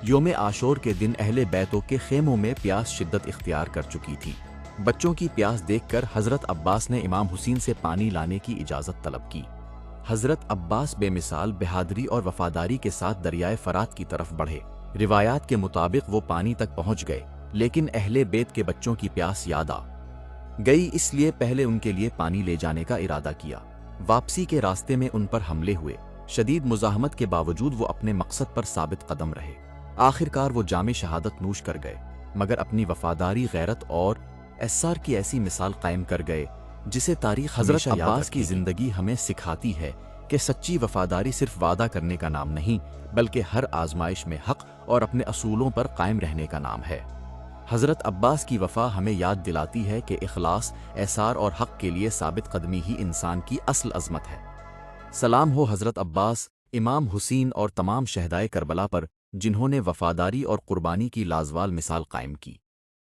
یوم عاشور کے دن اہل بیتوں کے خیموں میں پیاس شدت اختیار کر چکی تھی۔ بچوں کی پیاس دیکھ کر حضرت عباس نے امام حسین سے پانی لانے کی اجازت طلب کی۔ حضرت عباس بے مثال بہادری اور وفاداری کے ساتھ دریائے فرات کی طرف بڑھے۔ روایات کے مطابق وہ پانی تک پہنچ گئے، لیکن اہل بیت کے بچوں کی پیاس یاد آ گئی، اس لیے پہلے ان کے لیے پانی لے جانے کا ارادہ کیا۔ واپسی کے راستے میں ان پر حملے ہوئے۔ شدید مزاحمت کے باوجود وہ اپنے مقصد پر ثابت قدم رہے۔ آخرکار وہ جام شہادت نوش کر گئے، مگر اپنی وفاداری، غیرت اور اصرار کی ایسی مثال قائم کر گئے جسے تاریخ حضرت عباس کی زندگی ہمیں سکھاتی ہے کہ سچی وفاداری صرف وعدہ کرنے کا نام نہیں، بلکہ ہر آزمائش میں حق اور اپنے اصولوں پر قائم رہنے کا نام ہے۔ حضرت عباس کی وفا ہمیں یاد دلاتی ہے کہ اخلاص، اصرار اور حق کے لیے ثابت قدمی ہی انسان کی اصل عظمت ہے۔ سلام ہو حضرت عباس، امام حسین اور تمام شہدائے کربلا پر، جنہوں نے وفاداری اور قربانی کی لازوال مثال قائم کی۔